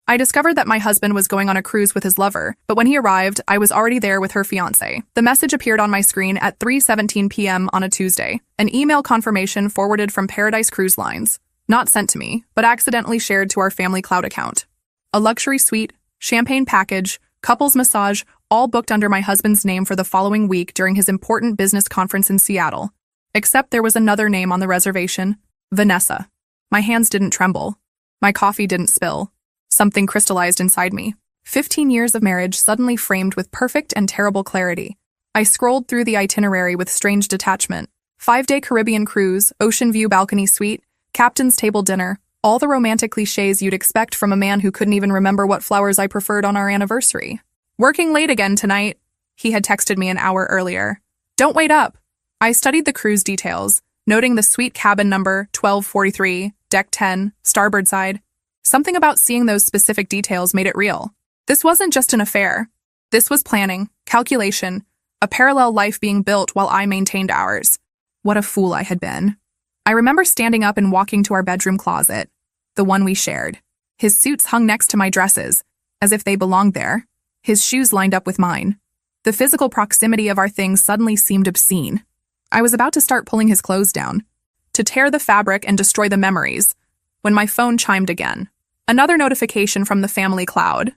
I discovered that my husband was going on a cruise with his lover, but when he arrived, I was already there with her fiancé. The message appeared on my screen at 3:17 p.m. on a Tuesday, an email confirmation forwarded from Paradise Cruise Lines, not sent to me, but accidentally shared to our family cloud account. A luxury suite, champagne package, couples massage, all booked under my husband's name for the following week during his important business conference in Seattle. Except there was another name on the reservation, Vanessa. My hands didn't tremble. My coffee didn't spill. Something crystallized inside me. 15 years of marriage suddenly framed with perfect and terrible clarity. I scrolled through the itinerary with strange detachment. 5-day Caribbean cruise, ocean view balcony suite, captain's table dinner, all the romantic cliches you'd expect from a man who couldn't even remember what flowers I preferred on our anniversary. Working late again tonight, he had texted me an hour earlier. Don't wait up. I studied the cruise details, noting the suite cabin number 1243, deck 10, starboard side. Something about seeing those specific details made it real. This wasn't just an affair. This was planning, calculation, a parallel life being built while I maintained ours. What a fool I had been. I remember standing up and walking to our bedroom closet, the one we shared. His suits hung next to my dresses, as if they belonged there. His shoes lined up with mine. The physical proximity of our things suddenly seemed obscene. I was about to start pulling his clothes down, to tear the fabric and destroy the memories, when my phone chimed again. Another notification from the family cloud.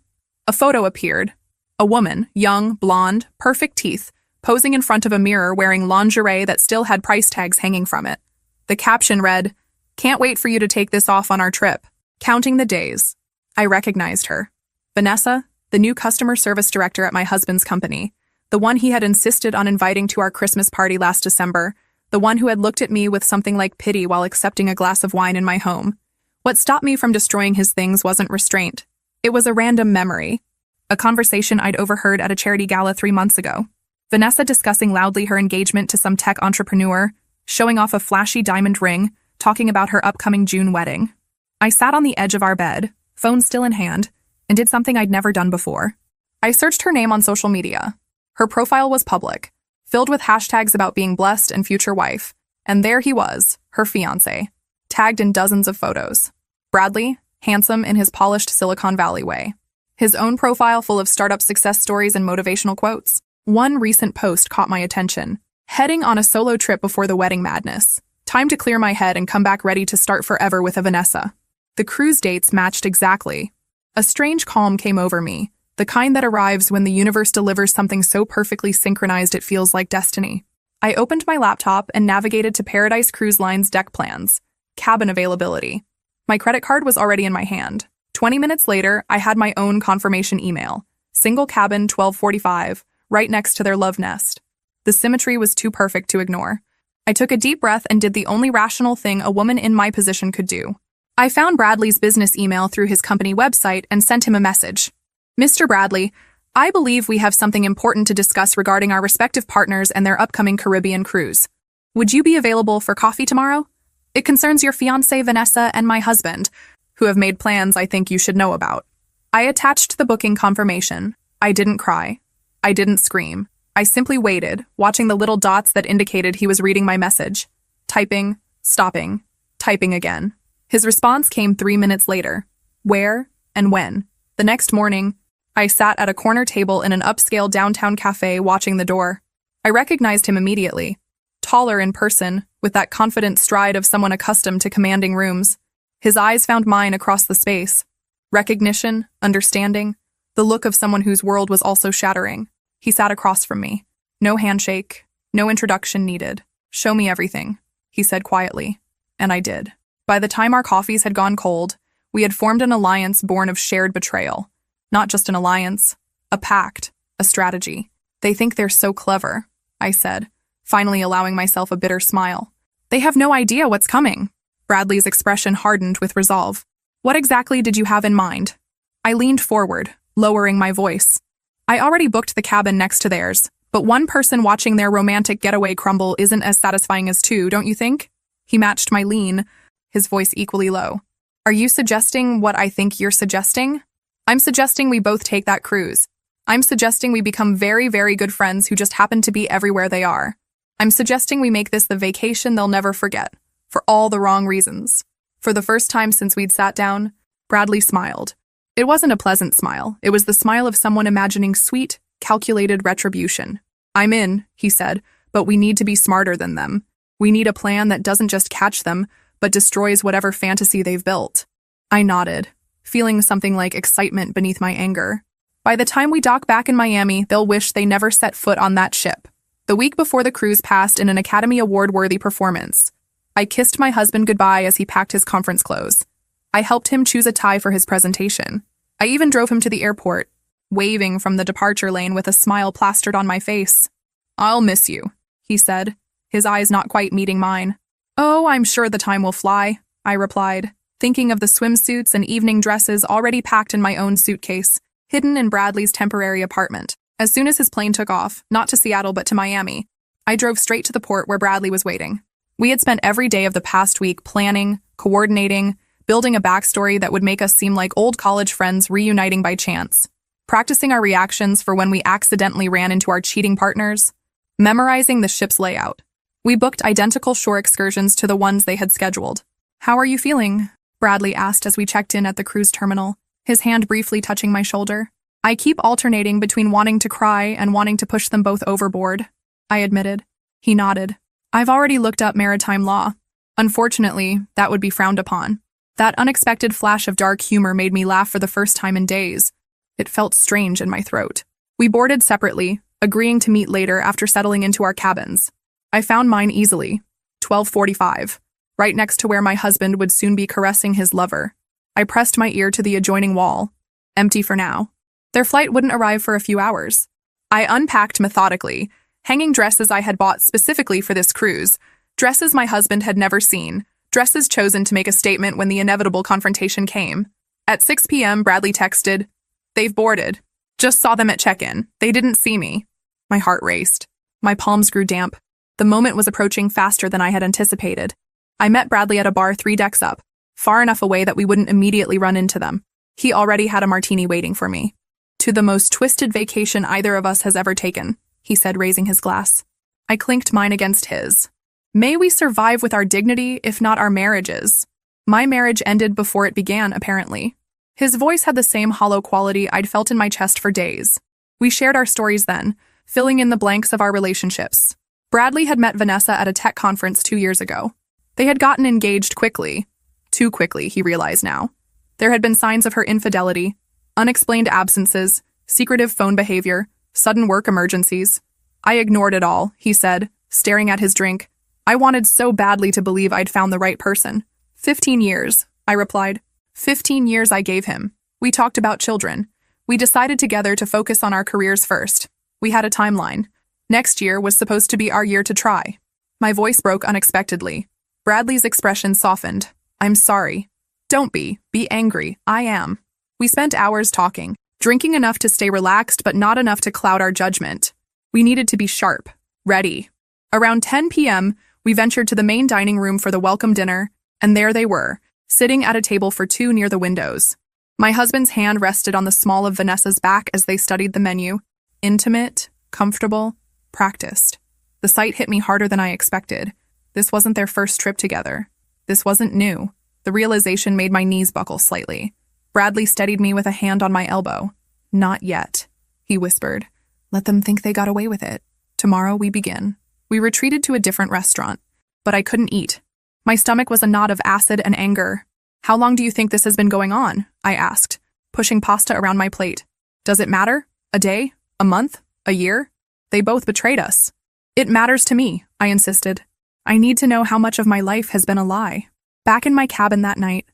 A photo appeared. A woman, young, blonde, perfect teeth, posing in front of a mirror wearing lingerie that still had price tags hanging from it. The caption read, "Can't wait for you to take this off on our trip." Counting the days. I recognized her. Vanessa, the new customer service director at my husband's company, the one he had insisted on inviting to our Christmas party last December, the one who had looked at me with something like pity while accepting a glass of wine in my home. What stopped me from destroying his things wasn't restraint. It was a random memory. A conversation I'd overheard at a charity gala 3 months ago. Vanessa discussing loudly her engagement to some tech entrepreneur, showing off a flashy diamond ring, talking about her upcoming June wedding. I sat on the edge of our bed, phone still in hand, and did something I'd never done before. I searched her name on social media. Her profile was public, filled with hashtags about being blessed and future wife, and there he was, her fiancé, tagged in dozens of photos. Bradley, handsome in his polished Silicon Valley way. His own profile full of startup success stories and motivational quotes. One recent post caught my attention. Heading on a solo trip before the wedding madness. Time to clear my head and come back ready to start forever with a Vanessa. The cruise dates matched exactly. A strange calm came over me, the kind that arrives when the universe delivers something so perfectly synchronized it feels like destiny. I opened my laptop and navigated to Paradise Cruise Line's deck plans. Cabin availability. My credit card was already in my hand. 20 minutes later, I had my own confirmation email. Single cabin 1245, right next to their love nest. The symmetry was too perfect to ignore. I took a deep breath and did the only rational thing a woman in my position could do. I found Bradley's business email through his company website and sent him a message. Mr. Bradley, I believe we have something important to discuss regarding our respective partners and their upcoming Caribbean cruise. Would you be available for coffee tomorrow? It concerns your fiancée Vanessa and my husband, who have made plans I think you should know about. I attached the booking confirmation. I didn't cry. I didn't scream. I simply waited, watching the little dots that indicated he was reading my message. Typing, stopping, typing again. His response came 3 minutes later. Where and when? The next morning, I sat at a corner table in an upscale downtown cafe watching the door. I recognized him immediately. Taller in person, with that confident stride of someone accustomed to commanding rooms. His eyes found mine across the space. Recognition, understanding, the look of someone whose world was also shattering. He sat across from me. No handshake, no introduction needed. Show me everything, he said quietly. And I did. By the time our coffees had gone cold, we had formed an alliance born of shared betrayal. Not just an alliance, a pact, a strategy. They think they're so clever, I said, finally allowing myself a bitter smile. They have no idea what's coming. Bradley's expression hardened with resolve. What exactly did you have in mind? I leaned forward, lowering my voice. I already booked the cabin next to theirs, but one person watching their romantic getaway crumble isn't as satisfying as two, don't you think? He matched my lean, his voice equally low. Are you suggesting what I think you're suggesting? I'm suggesting we both take that cruise. I'm suggesting we become very, very good friends who just happen to be everywhere they are. I'm suggesting we make this the vacation they'll never forget, for all the wrong reasons. For the first time since we'd sat down, Bradley smiled. It wasn't a pleasant smile. It was the smile of someone imagining sweet, calculated retribution. "I'm in," he said, "but we need to be smarter than them. We need a plan that doesn't just catch them, but destroys whatever fantasy they've built." I nodded, feeling something like excitement beneath my anger. By the time we dock back in Miami, they'll wish they never set foot on that ship. The week before the cruise passed in an Academy Award-worthy performance. I kissed my husband goodbye as he packed his conference clothes. I helped him choose a tie for his presentation. I even drove him to the airport, waving from the departure lane with a smile plastered on my face. "I'll miss you," he said, his eyes not quite meeting mine. "Oh, I'm sure the time will fly," I replied, thinking of the swimsuits and evening dresses already packed in my own suitcase, hidden in Bradley's temporary apartment. As soon as his plane took off, not to Seattle but to Miami, I drove straight to the port where Bradley was waiting. We had spent every day of the past week planning, coordinating, building a backstory that would make us seem like old college friends reuniting by chance, practicing our reactions for when we accidentally ran into our cheating partners, memorizing the ship's layout. We booked identical shore excursions to the ones they had scheduled. "How are you feeling?" Bradley asked as we checked in at the cruise terminal, his hand briefly touching my shoulder. "I keep alternating between wanting to cry and wanting to push them both overboard," I admitted. He nodded. "I've already looked up maritime law. Unfortunately, that would be frowned upon." That unexpected flash of dark humor made me laugh for the first time in days. It felt strange in my throat. We boarded separately, agreeing to meet later after settling into our cabins. I found mine easily, 12:45, right next to where my husband would soon be caressing his lover. I pressed my ear to the adjoining wall. Empty for now. Their flight wouldn't arrive for a few hours. I unpacked methodically, hanging dresses I had bought specifically for this cruise, dresses my husband had never seen, dresses chosen to make a statement when the inevitable confrontation came. At 6 p.m., Bradley texted, "They've boarded. Just saw them at check-in. They didn't see me." My heart raced. My palms grew damp. The moment was approaching faster than I had anticipated. I met Bradley at a bar 3 decks up, far enough away that we wouldn't immediately run into them. He already had a martini waiting for me. "To the most twisted vacation either of us has ever taken," he said, raising his glass. I clinked mine against his. "May we survive with our dignity, if not our marriages." My marriage ended before it began, apparently. His voice had the same hollow quality I'd felt in my chest for days. We shared our stories then, filling in the blanks of our relationships. Bradley had met Vanessa at a tech conference 2 years ago. They had gotten engaged quickly. Too quickly, he realized now. There had been signs of her infidelity, unexplained absences, secretive phone behavior, sudden work emergencies. I ignored it all, he said, staring at his drink. I wanted so badly to believe I'd found the right person. 15 years, I replied. 15 years I gave him. We talked about children. We decided together to focus on our careers first. We had a timeline. Next year was supposed to be our year to try. My voice broke unexpectedly. Bradley's expression softened. "I'm sorry." "Don't be. Be angry. I am." We spent hours talking, drinking enough to stay relaxed but not enough to cloud our judgment. We needed to be sharp, ready. Around 10 p.m., we ventured to the main dining room for the welcome dinner, and there they were, sitting at a table for 2 near the windows. My husband's hand rested on the small of Vanessa's back as they studied the menu. Intimate, comfortable, practiced. The sight hit me harder than I expected. This wasn't their first trip together. This wasn't new. The realization made my knees buckle slightly. Bradley steadied me with a hand on my elbow. "Not yet," he whispered. "Let them think they got away with it. Tomorrow we begin." We retreated to a different restaurant, but I couldn't eat. My stomach was a knot of acid and anger. "How long do you think this has been going on?" I asked, pushing pasta around my plate. "Does it matter? A day? A month? A year? They both betrayed us." "It matters to me," I insisted. "I need to know how much of my life has been a lie." Back in my cabin that night,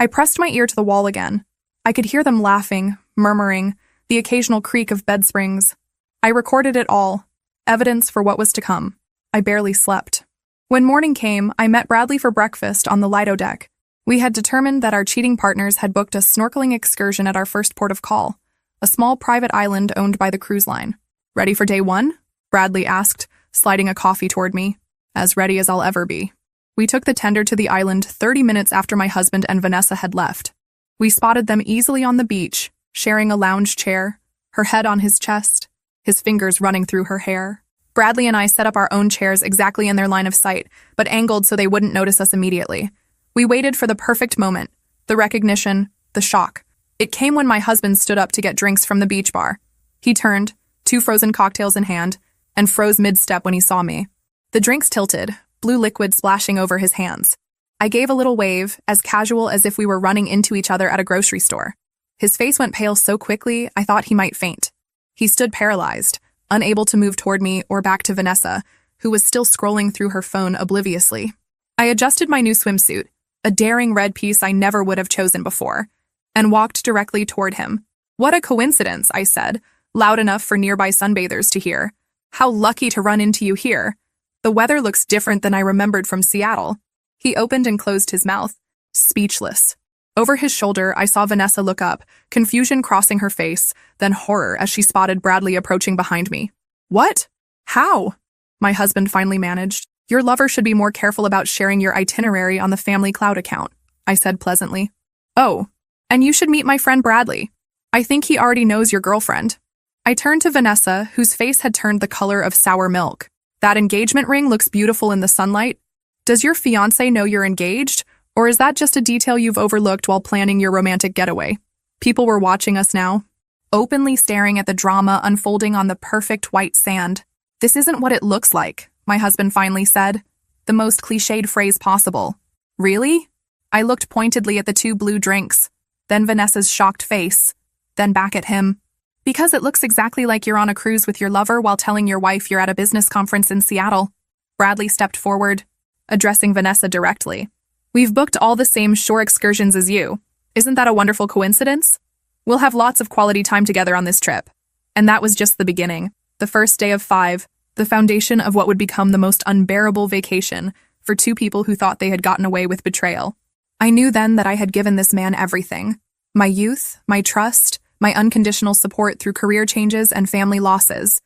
I pressed my ear to the wall again. I could hear them laughing, murmuring, the occasional creak of bed springs. I recorded it all, evidence for what was to come. I barely slept. When morning came, I met Bradley for breakfast on the Lido deck. We had determined that our cheating partners had booked a snorkeling excursion at our first port of call, a small private island owned by the cruise line. "Ready for day 1? Bradley asked, sliding a coffee toward me. "As ready as I'll ever be." We took the tender to the island 30 minutes after my husband and Vanessa had left. We spotted them easily on the beach, sharing a lounge chair, her head on his chest, his fingers running through her hair. Bradley and I set up our own chairs exactly in their line of sight, but angled so they wouldn't notice us immediately. We waited for the perfect moment, the recognition, the shock. It came when my husband stood up to get drinks from the beach bar. He turned, 2 frozen cocktails in hand, and froze mid-step when he saw me. The drinks tilted, blue liquid splashing over his hands. I gave a little wave, as casual as if we were running into each other at a grocery store. His face went pale so quickly I thought he might faint. He stood paralyzed, unable to move toward me or back to Vanessa, who was still scrolling through her phone obliviously. I adjusted my new swimsuit, a daring red piece I never would have chosen before, and walked directly toward him. "What a coincidence," I said, loud enough for nearby sunbathers to hear. "How lucky to run into you here. The weather looks different than I remembered from Seattle." He opened and closed his mouth, speechless. Over his shoulder, I saw Vanessa look up, confusion crossing her face, then horror as she spotted Bradley approaching behind me. "What? How?" My husband finally managed. "Your lover should be more careful about sharing your itinerary on the family cloud account," I said pleasantly. "Oh, and you should meet my friend Bradley. I think he already knows your girlfriend." I turned to Vanessa, whose face had turned the color of sour milk. "That engagement ring looks beautiful in the sunlight. Does your fiancé know you're engaged? Or is that just a detail you've overlooked while planning your romantic getaway?" People were watching us now, openly staring at the drama unfolding on the perfect white sand. "This isn't what it looks like," my husband finally said, the most cliched phrase possible. "Really?" I looked pointedly at the 2 blue drinks, then Vanessa's shocked face, then back at him. "Because it looks exactly like you're on a cruise with your lover while telling your wife you're at a business conference in Seattle." Bradley stepped forward, addressing Vanessa directly. "We've booked all the same shore excursions as you. Isn't that a wonderful coincidence? We'll have lots of quality time together on this trip." And that was just the beginning, the first day of 5, the foundation of what would become the most unbearable vacation for 2 people who thought they had gotten away with betrayal. I knew then that I had given this man everything. My youth, my trust, my unconditional support through career changes and family losses.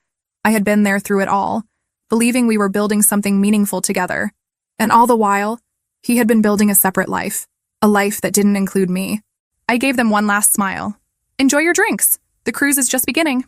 I had been there through it all, believing we were building something meaningful together. And all the while, he had been building a separate life, a life that didn't include me. I gave them one last smile. "Enjoy your drinks. The cruise is just beginning."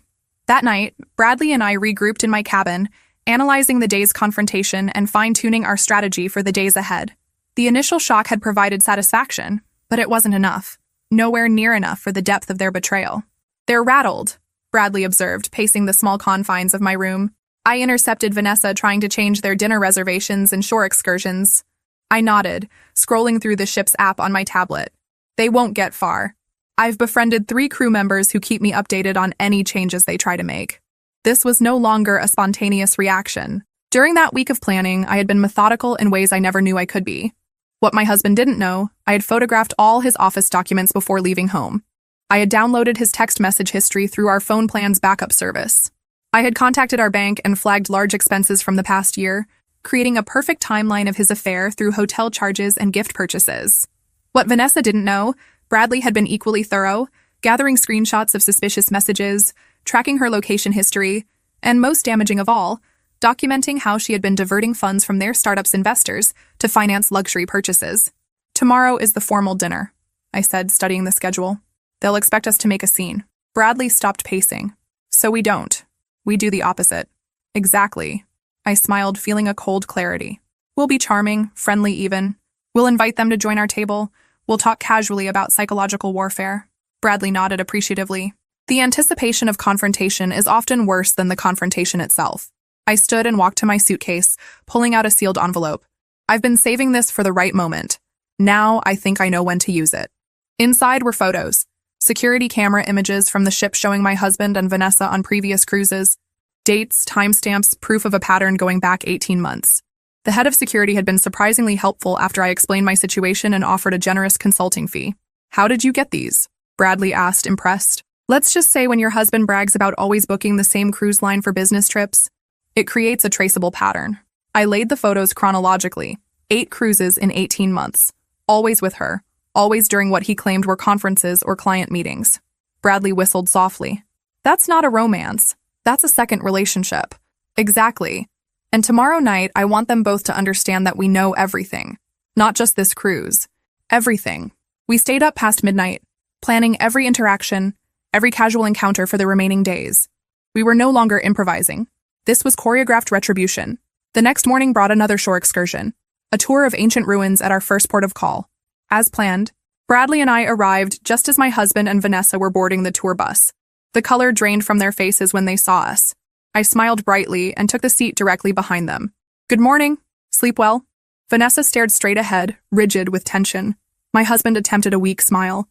That night, Bradley and I regrouped in my cabin, analyzing the day's confrontation and fine-tuning our strategy for the days ahead. The initial shock had provided satisfaction, but it wasn't enough. Nowhere near enough for the depth of their betrayal. "They're rattled," Bradley observed, pacing the small confines of my room. I intercepted Vanessa trying to change their dinner reservations and shore excursions. I nodded, scrolling through the ship's app on my tablet. "They won't get far. I've befriended 3 crew members who keep me updated on any changes they try to make." This was no longer a spontaneous reaction. During that week of planning, I had been methodical in ways I never knew I could be. What my husband didn't know, I had photographed all his office documents before leaving home. I had downloaded his text message history through our phone plan's backup service. I had contacted our bank and flagged large expenses from the past year, creating a perfect timeline of his affair through hotel charges and gift purchases. What Vanessa didn't know, Bradley had been equally thorough, gathering screenshots of suspicious messages, tracking her location history, and most damaging of all, documenting how she had been diverting funds from their startup's investors to finance luxury purchases. "Tomorrow is the formal dinner," I said, studying the schedule. "They'll expect us to make a scene." Bradley stopped pacing. "So we don't. We do the opposite." "Exactly." I smiled, feeling a cold clarity. "We'll be charming, friendly even. We'll invite them to join our table. We'll talk casually about psychological warfare." Bradley nodded appreciatively. The anticipation of confrontation is often worse than the confrontation itself. I stood and walked to my suitcase, pulling out a sealed envelope. "I've been saving this for the right moment. Now I think I know when to use it." Inside were photos, security camera images from the ship showing my husband and Vanessa on previous cruises, dates, timestamps, proof of a pattern going back 18 months. The head of security had been surprisingly helpful after I explained my situation and offered a generous consulting fee. "How did you get these?" Bradley asked, impressed. "Let's just say when your husband brags about always booking the same cruise line for business trips, it creates a traceable pattern." I laid the photos chronologically, 8 cruises in 18 months, always with her, always during what he claimed were conferences or client meetings. Bradley whistled softly. "That's not a romance. That's a second relationship." "Exactly. And tomorrow night, I want them both to understand that we know everything. Not just this cruise. Everything." We stayed up past midnight, planning every interaction, every casual encounter for the remaining days. We were no longer improvising. This was choreographed retribution. The next morning brought another shore excursion, a tour of ancient ruins at our first port of call. As planned, Bradley and I arrived just as my husband and Vanessa were boarding the tour bus. The color drained from their faces when they saw us. I smiled brightly and took the seat directly behind them. Good morning. Sleep well? Vanessa stared straight ahead, rigid with tension. My husband attempted a weak smile.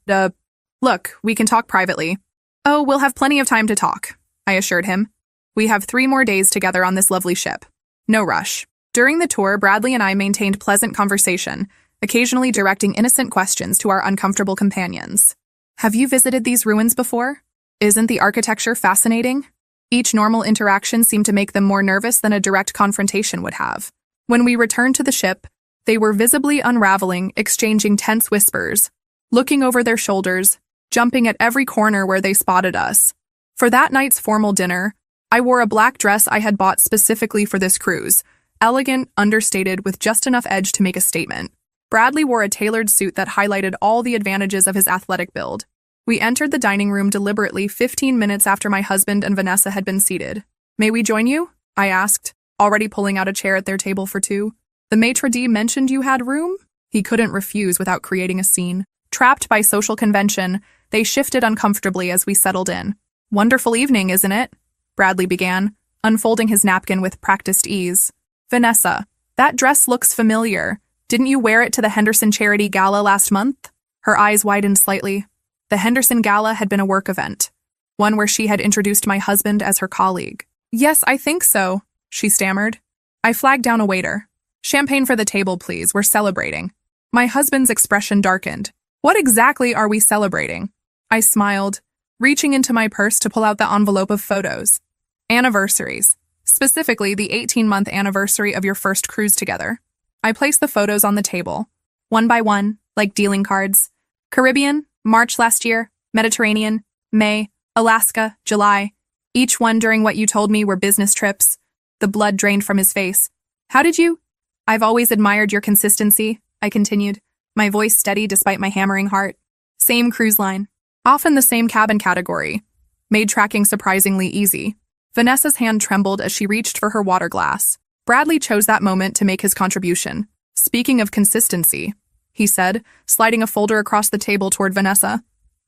Look, we can talk privately. Oh, we'll have plenty of time to talk, I assured him. We have 3 more days together on this lovely ship. No rush. During the tour, Bradley and I maintained pleasant conversation, occasionally directing innocent questions to our uncomfortable companions. Have you visited these ruins before? Isn't the architecture fascinating? Each normal interaction seemed to make them more nervous than a direct confrontation would have. When we returned to the ship, they were visibly unraveling, exchanging tense whispers, looking over their shoulders, jumping at every corner where they spotted us. For that night's formal dinner, I wore a black dress I had bought specifically for this cruise, elegant, understated, with just enough edge to make a statement. Bradley wore a tailored suit that highlighted all the advantages of his athletic build. We entered the dining room deliberately 15 minutes after my husband and Vanessa had been seated. May we join you? I asked, already pulling out a chair at their table for 2. The maitre d' mentioned you had room? He couldn't refuse without creating a scene. Trapped by social convention, they shifted uncomfortably as we settled in. Wonderful evening, isn't it? Bradley began, unfolding his napkin with practiced ease. Vanessa, that dress looks familiar. Didn't you wear it to the Henderson Charity Gala last month? Her eyes widened slightly. The Henderson Gala had been a work event, one where she had introduced my husband as her colleague. Yes, I think so, she stammered. I flagged down a waiter. Champagne for the table, please. We're celebrating. My husband's expression darkened. What exactly are we celebrating? I smiled, reaching into my purse to pull out the envelope of photos. Anniversaries. Specifically, the 18-month anniversary of your first cruise together. I placed the photos on the table, one by one, like dealing cards. Caribbean, March last year, Mediterranean, May, Alaska, July. Each one during what you told me were business trips. The blood drained from his face. How did you? I've always admired your consistency, I continued, my voice steady despite my hammering heart. Same cruise line. Often the same cabin category. Made tracking surprisingly easy. Vanessa's hand trembled as she reached for her water glass. Bradley chose that moment to make his contribution. Speaking of consistency, he said, sliding a folder across the table toward Vanessa.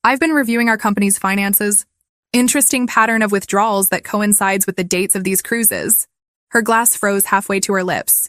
I've been reviewing our company's finances. Interesting pattern of withdrawals that coincides with the dates of these cruises. Her glass froze halfway to her lips.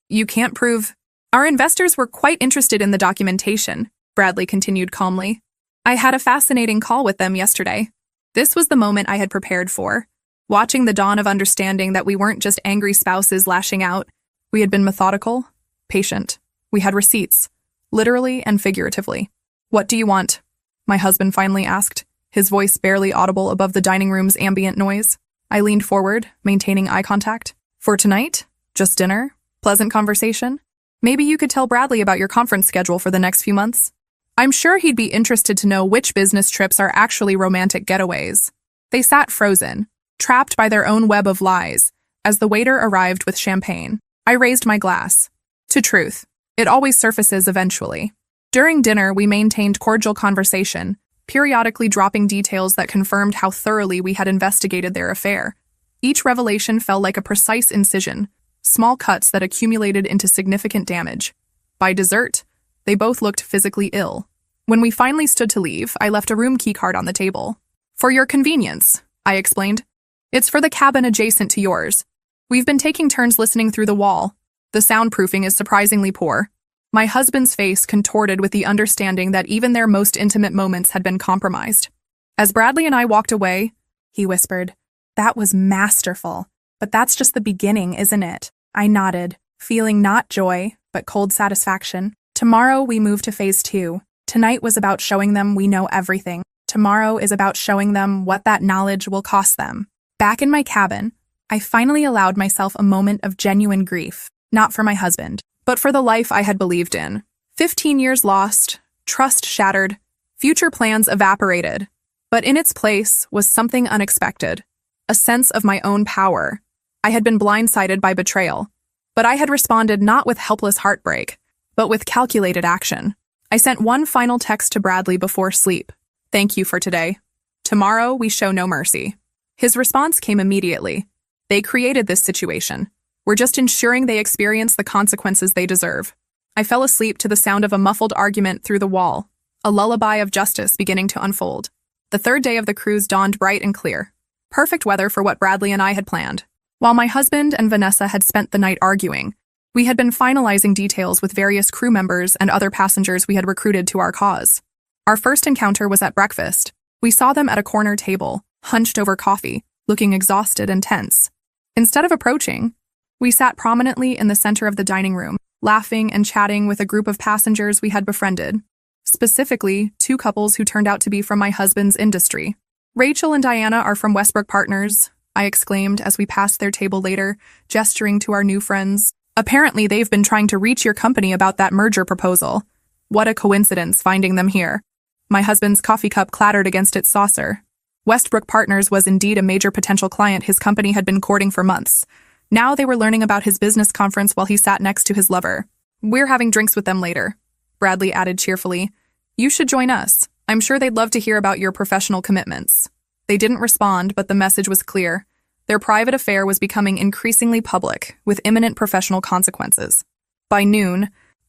You can't prove. Our investors were quite interested in the documentation, Bradley continued calmly. I had a fascinating call with them yesterday. This was the moment I had prepared for. Watching the dawn of understanding that we weren't just angry spouses lashing out. We had been methodical, patient. We had receipts, literally and figuratively. What do you want? My husband finally asked, his voice barely audible above the dining room's ambient noise. I leaned forward, maintaining eye contact. For tonight? Just dinner? Pleasant conversation? Maybe you could tell Bradley about your conference schedule for the next few months. I'm sure he'd be interested to know which business trips are actually romantic getaways. They sat frozen, trapped by their own web of lies, as the waiter arrived with champagne. I raised my glass. To truth. It always surfaces eventually. During dinner, we maintained cordial conversation, periodically dropping details that confirmed how thoroughly we had investigated their affair. Each revelation felt like a precise incision, small cuts that accumulated into significant damage. By dessert, they both looked physically ill. When we finally stood to leave, I left a room keycard on the table. For your convenience, I explained. It's for the cabin adjacent to yours. We've been taking turns listening through the wall. The soundproofing is surprisingly poor. My husband's face contorted with the understanding that even their most intimate moments had been compromised. As Bradley and I walked away, he whispered, "That was masterful. But that's just the beginning, isn't it?" I nodded, feeling not joy, but cold satisfaction. Tomorrow we move to phase 2. Tonight was about showing them we know everything. Tomorrow is about showing them what that knowledge will cost them. Back in my cabin, I finally allowed myself a moment of genuine grief, not for my husband, but for the life I had believed in. 15 years lost, trust shattered, future plans evaporated. But in its place was something unexpected, a sense of my own power. I had been blindsided by betrayal, but I had responded not with helpless heartbreak, but with calculated action. I sent one final text to Bradley before sleep. Thank you for today. Tomorrow we show no mercy. His response came immediately. They created this situation. We're just ensuring they experience the consequences they deserve. I fell asleep to the sound of a muffled argument through the wall, a lullaby of justice beginning to unfold. The third day of the cruise dawned bright and clear. Perfect weather for what Bradley and I had planned. While my husband and Vanessa had spent the night arguing, we had been finalizing details with various crew members and other passengers we had recruited to our cause. Our first encounter was at breakfast. We saw them at a corner table, hunched over coffee, looking exhausted and tense. Instead of approaching, we sat prominently in the center of the dining room, laughing and chatting with a group of passengers we had befriended. Specifically, two couples who turned out to be from my husband's industry. "Rachel and Diana are from Westbrook Partners," I exclaimed as we passed their table later, gesturing to our new friends. "Apparently, they've been trying to reach your company about that merger proposal. What a coincidence finding them here." My husband's coffee cup clattered against its saucer. Westbrook Partners was indeed a major potential client his company had been courting for months. Now they were learning about his business conference while he sat next to his lover. "We're having drinks with them later," Bradley added cheerfully. "You should join us. I'm sure they'd love to hear about your professional commitments." They didn't respond, but the message was clear. Their private affair was becoming increasingly public, with imminent professional consequences. By noon,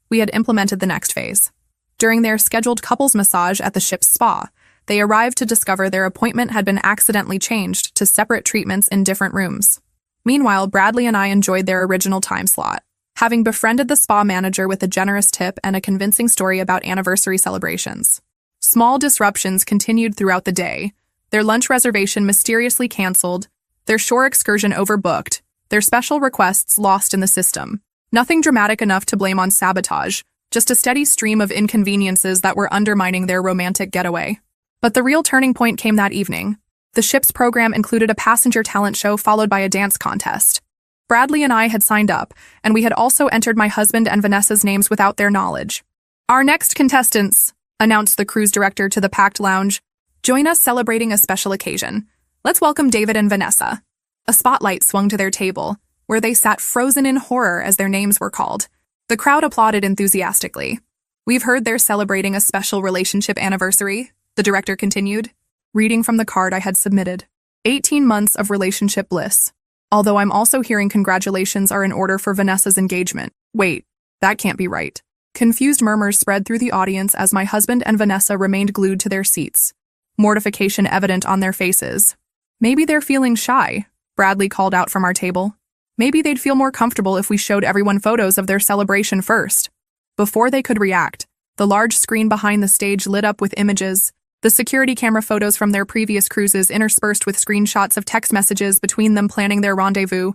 we had implemented the next phase. During their scheduled couples massage at the ship's spa, they arrived to discover their appointment had been accidentally changed to separate treatments in different rooms. Meanwhile, Bradley and I enjoyed their original time slot, having befriended the spa manager with a generous tip and a convincing story about anniversary celebrations. Small disruptions continued throughout the day. Their lunch reservation mysteriously canceled, their shore excursion overbooked, their special requests lost in the system. Nothing dramatic enough to blame on sabotage, just a steady stream of inconveniences that were undermining their romantic getaway. But the real turning point came that evening. The ship's program included a passenger talent show followed by a dance contest. Bradley and I had signed up, and we had also entered my husband and Vanessa's names without their knowledge. "Our next contestants," announced the cruise director to the packed lounge, "join us celebrating a special occasion. Let's welcome David and Vanessa." A spotlight swung to their table, where they sat frozen in horror as their names were called. The crowd applauded enthusiastically. "We've heard they're celebrating a special relationship anniversary," the director continued, reading from the card I had submitted. 18 months of relationship bliss. Although I'm also hearing congratulations are in order for Vanessa's engagement. Wait, that can't be right. Confused murmurs spread through the audience as my husband and Vanessa remained glued to their seats, mortification evident on their faces. "Maybe they're feeling shy," Bradley called out from our table. "Maybe they'd feel more comfortable if we showed everyone photos of their celebration first." Before they could react, the large screen behind the stage lit up with images, the security camera photos from their previous cruises interspersed with screenshots of text messages between them planning their rendezvous.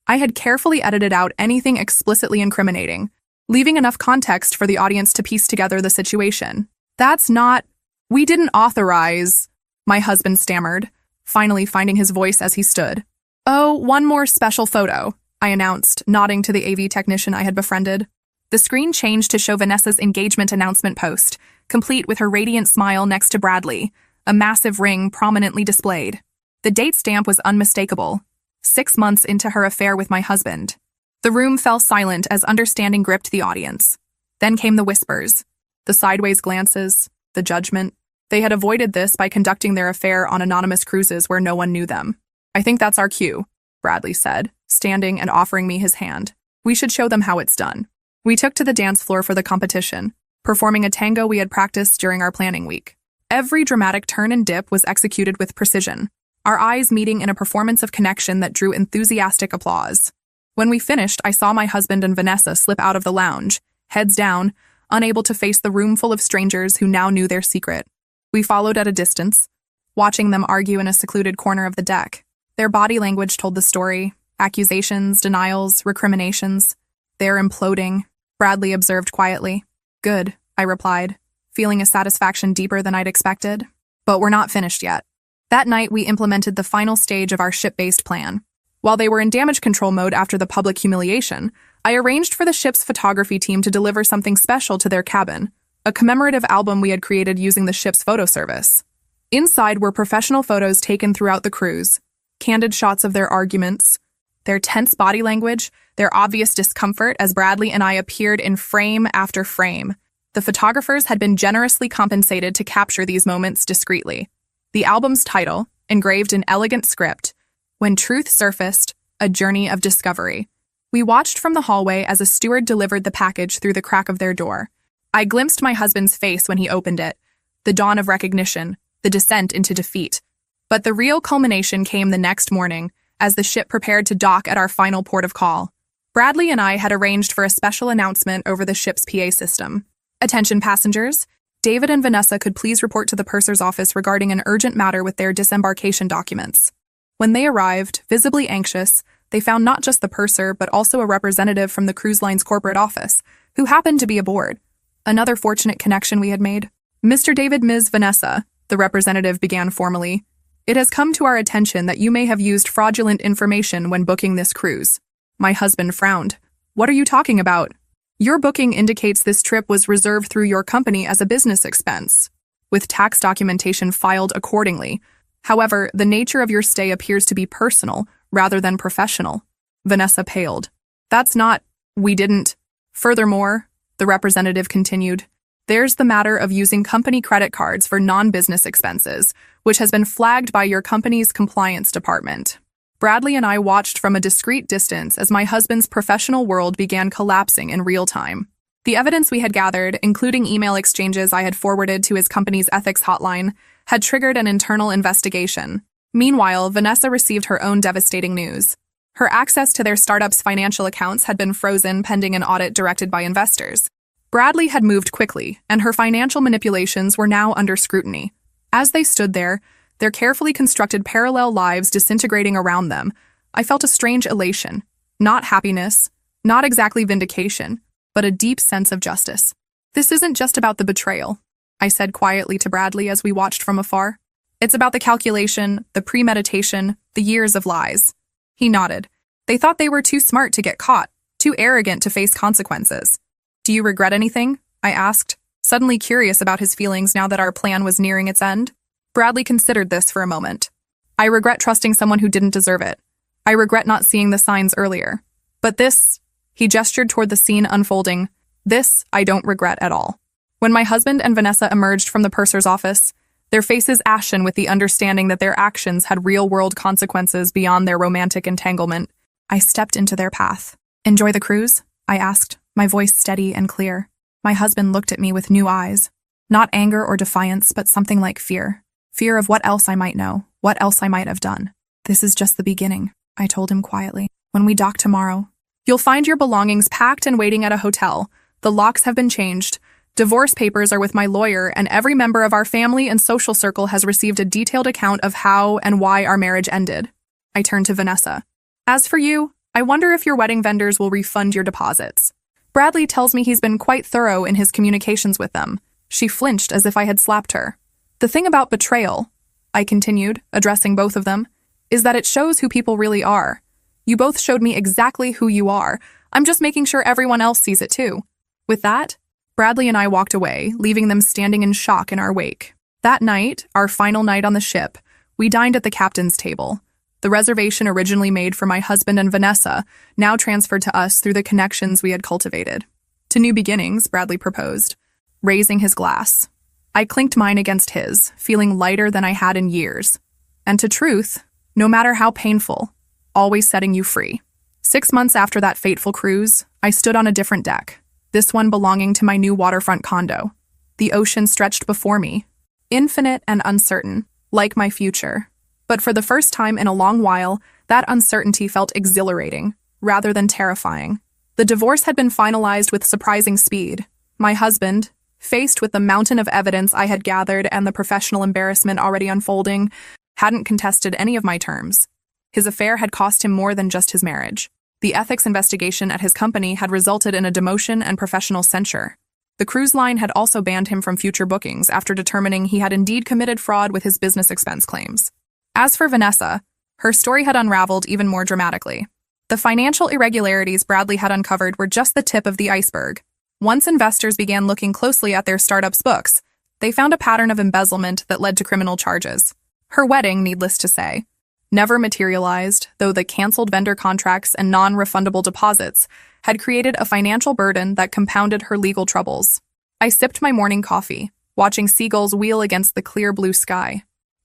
I had carefully edited out anything explicitly incriminating, leaving enough context for the audience to piece together the situation. We didn't authorize," my husband stammered, finally finding his voice as he stood. "Oh, one more special photo," I announced, nodding to the AV technician I had befriended. The screen changed to show Vanessa's engagement announcement post, complete with her radiant smile next to Bradley, a massive ring prominently displayed. The date stamp was unmistakable. 6 months into her affair with my husband. The room fell silent as understanding gripped the audience. Then came the whispers, the sideways glances, the judgment. They had avoided this by conducting their affair on anonymous cruises where no one knew them. "I think that's our cue," Bradley said, standing and offering me his hand. "We should show them how it's done." We took to the dance floor for the competition, performing a tango we had practiced during our planning week. Every dramatic turn and dip was executed with precision, our eyes meeting in a performance of connection that drew enthusiastic applause. When we finished, I saw my husband and Vanessa slip out of the lounge, heads down, unable to face the room full of strangers who now knew their secret. We followed at a distance, watching them argue in a secluded corner of the deck. Their body language told the story, accusations, denials, recriminations. "They're imploding," Bradley observed quietly. "Good," I replied, feeling a satisfaction deeper than I'd expected. But we're not finished yet. That night, we implemented the final stage of our ship-based plan. While they were in damage control mode after the public humiliation, I arranged for the ship's photography team to deliver something special to their cabin, a commemorative album we had created using the ship's photo service. Inside were professional photos taken throughout the cruise, candid shots of their arguments, their tense body language, their obvious discomfort as Bradley and I appeared in frame after frame. The photographers had been generously compensated to capture these moments discreetly. The album's title, engraved in elegant script, "When Truth Surfaced, A Journey of Discovery," We watched from the hallway as a steward delivered the package through the crack of their door. I glimpsed my husband's face when he opened it, the dawn of recognition, the descent into defeat. But the real culmination came the next morning, as the ship prepared to dock at our final port of call. Bradley and I had arranged for a special announcement over the ship's PA system. Attention passengers, David and Vanessa could please report to the purser's office regarding an urgent matter with their disembarkation documents. When they arrived, visibly anxious, they found not just the purser but also a representative from the cruise line's corporate office, who happened to be aboard. Another fortunate connection we had made. Mr. David, Ms. Vanessa, the representative began formally, it has come to our attention that you may have used fraudulent information when booking this cruise. My husband frowned. What are you talking about? Your booking indicates this trip was reserved through your company as a business expense, with tax documentation filed accordingly. However, the nature of your stay appears to be personal rather than professional. Vanessa paled. That's not, we didn't. Furthermore, the representative continued, there's the matter of using company credit cards for non-business expenses, which has been flagged by your company's compliance department. Bradley and I watched from a discreet distance as my husband's professional world began collapsing in real time. The evidence we had gathered, including email exchanges I had forwarded to his company's ethics hotline, had triggered an internal investigation. Meanwhile, Vanessa received her own devastating news. Her access to their startup's financial accounts had been frozen pending an audit directed by investors. Bradley had moved quickly, and her financial manipulations were now under scrutiny. As they stood there, their carefully constructed parallel lives disintegrating around them, I felt a strange elation. Not happiness, not exactly vindication, but a deep sense of justice. This isn't just about the betrayal, I said quietly to Bradley as we watched from afar. It's about the calculation, the premeditation, the years of lies. He nodded. They thought they were too smart to get caught, too arrogant to face consequences. Do you regret anything? I asked, suddenly curious about his feelings now that our plan was nearing its end. Bradley considered this for a moment. I regret trusting someone who didn't deserve it. I regret not seeing the signs earlier. But this, he gestured toward the scene unfolding, this I don't regret at all. When my husband and Vanessa emerged from the purser's office, their faces ashen with the understanding that their actions had real-world consequences beyond their romantic entanglement, I stepped into their path. Enjoy the cruise? I asked, my voice steady and clear. My husband looked at me with new eyes. Not anger or defiance, but something like fear. Fear of what else I might know, what else I might have done. This is just the beginning, I told him quietly. When we dock tomorrow, you'll find your belongings packed and waiting at a hotel. The locks have been changed. Divorce papers are with my lawyer, and every member of our family and social circle has received a detailed account of how and why our marriage ended. I turned to Vanessa. As for you, I wonder if your wedding vendors will refund your deposits. Bradley tells me he's been quite thorough in his communications with them. She flinched as if I had slapped her. The thing about betrayal, I continued, addressing both of them, is that it shows who people really are. You both showed me exactly who you are. I'm just making sure everyone else sees it too. With that, Bradley and I walked away, leaving them standing in shock in our wake. That night, our final night on the ship, we dined at the captain's table. The reservation originally made for my husband and Vanessa, now transferred to us through the connections we had cultivated. To new beginnings, Bradley proposed, raising his glass. I clinked mine against his, feeling lighter than I had in years. And to truth, no matter how painful, always setting you free. 6 months after that fateful cruise, I stood on a different deck, this one belonging to my new waterfront condo. The ocean stretched before me, infinite and uncertain, like my future. But for the first time in a long while, that uncertainty felt exhilarating, rather than terrifying. The divorce had been finalized with surprising speed. My husband, faced with the mountain of evidence I had gathered and the professional embarrassment already unfolding, hadn't contested any of my terms. His affair had cost him more than just his marriage. The ethics investigation at his company had resulted in a demotion and professional censure. The cruise line had also banned him from future bookings after determining he had indeed committed fraud with his business expense claims. As for Vanessa, her story had unraveled even more dramatically. The financial irregularities Bradley had uncovered were just the tip of the iceberg. Once investors began looking closely at their startup's books, they found a pattern of embezzlement that led to criminal charges. Her wedding, needless to say, never materialized, though the canceled vendor contracts and non-refundable deposits had created a financial burden that compounded her legal troubles. I sipped my morning coffee, watching seagulls wheel against the clear blue sky.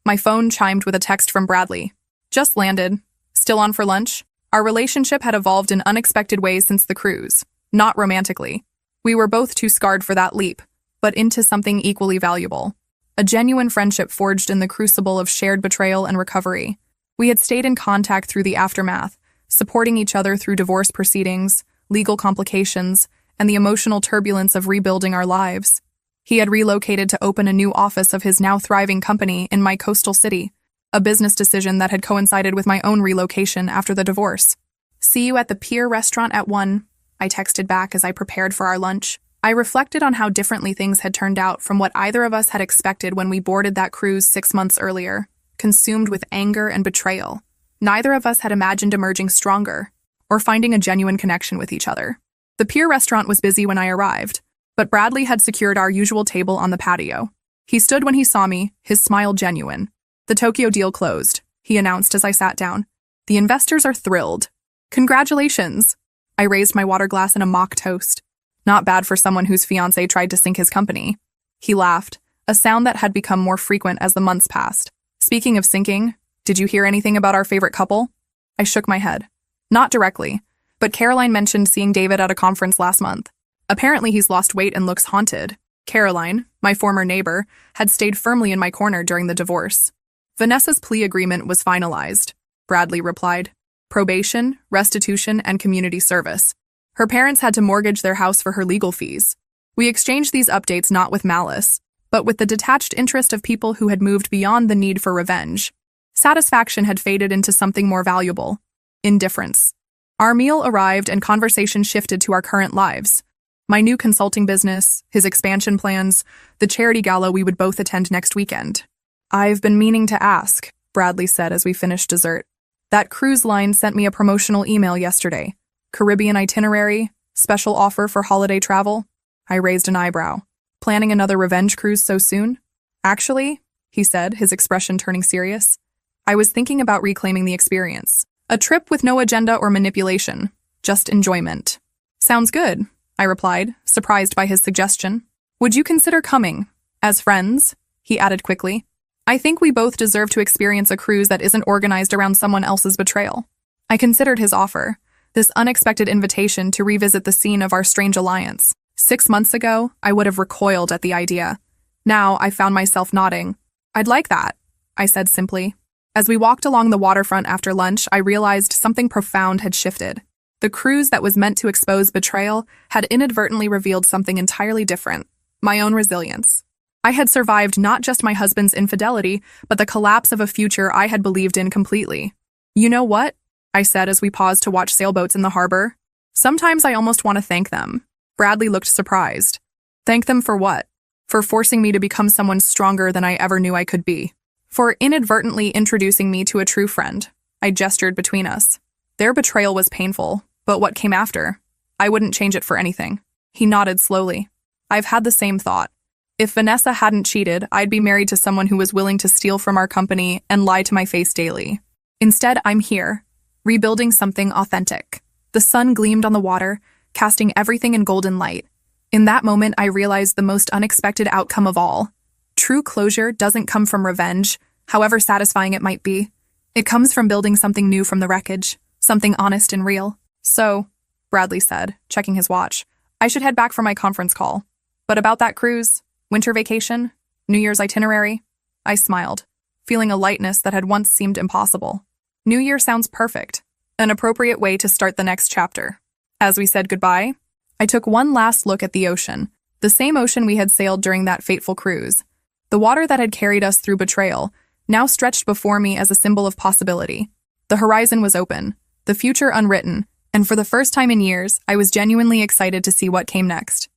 My phone chimed with a text from Bradley. Just landed. Still on for lunch? Our relationship had evolved in unexpected ways since the cruise, not romantically. We were both too scarred for that leap, but into something equally valuable. A genuine friendship forged in the crucible of shared betrayal and recovery. We had stayed in contact through the aftermath, supporting each other through divorce proceedings, legal complications, and the emotional turbulence of rebuilding our lives. He had relocated to open a new office of his now thriving company in my coastal city, a business decision that had coincided with my own relocation after the divorce. "See you at the Pier restaurant at 1, I texted back as I prepared for our lunch. I reflected on how differently things had turned out from what either of us had expected when we boarded that cruise 6 months earlier, consumed with anger and betrayal. Neither of us had imagined emerging stronger, or finding a genuine connection with each other. The Pier restaurant was busy when I arrived, but Bradley had secured our usual table on the patio. He stood when he saw me, his smile genuine. "The Tokyo deal closed," he announced as I sat down. "The investors are thrilled. Congratulations." I raised my water glass in a mock toast. Not bad for someone whose fiancé tried to sink his company. He laughed, a sound that had become more frequent as the months passed. "Speaking of sinking, did you hear anything about our favorite couple?" I shook my head. "Not directly, but Caroline mentioned seeing David at a conference last month. Apparently he's lost weight and looks haunted." Caroline, my former neighbor, had stayed firmly in my corner during the divorce. "Vanessa's plea agreement was finalized," Bradley replied. "Probation, restitution, and community service. Her parents had to mortgage their house for her legal fees. We exchanged these updates not with malice, but with the detached interest of people who had moved beyond the need for revenge. Satisfaction had faded into something more valuable: indifference. Our meal arrived and conversation shifted to our current lives. My new consulting business, his expansion plans, the charity gala we would both attend next weekend. "I've been meaning to ask," Bradley said as we finished dessert. "That cruise line sent me a promotional email yesterday. Caribbean itinerary, special offer for holiday travel." I raised an eyebrow. "Planning another revenge cruise so soon?" "Actually," he said, his expression turning serious, "I was thinking about reclaiming the experience. A trip with no agenda or manipulation, just enjoyment." "Sounds good," I replied, surprised by his suggestion. "Would you consider coming? As friends?" he added quickly. "I think we both deserve to experience a cruise that isn't organized around someone else's betrayal." I considered his offer, this unexpected invitation to revisit the scene of our strange alliance. 6 months ago, I would have recoiled at the idea. Now, I found myself nodding. "I'd like that," I said simply. As we walked along the waterfront after lunch, I realized something profound had shifted. The cruise that was meant to expose betrayal had inadvertently revealed something entirely different: my own resilience. I had survived not just my husband's infidelity, but the collapse of a future I had believed in completely. "You know what?" I said as we paused to watch sailboats in the harbor. "Sometimes I almost want to thank them." Bradley looked surprised. "Thank them for what?" "For forcing me to become someone stronger than I ever knew I could be. For inadvertently introducing me to a true friend." I gestured between us. "Their betrayal was painful, but what came after? I wouldn't change it for anything." He nodded slowly. "I've had the same thought. If Vanessa hadn't cheated, I'd be married to someone who was willing to steal from our company and lie to my face daily. Instead, I'm here, rebuilding something authentic." The sun gleamed on the water, casting everything in golden light. In that moment, I realized the most unexpected outcome of all. True closure doesn't come from revenge, however satisfying it might be. It comes from building something new from the wreckage, something honest and real. "So," Bradley said, checking his watch, "I should head back for my conference call. But about that cruise, winter vacation, New Year's itinerary?" I smiled, feeling a lightness that had once seemed impossible. New Year sounds perfect, an appropriate way to start the next chapter. As we said goodbye, I took one last look at the ocean, the same ocean we had sailed during that fateful cruise. The water that had carried us through betrayal now stretched before me as a symbol of possibility. The horizon was open, the future unwritten, and for the first time in years, I was genuinely excited to see what came next.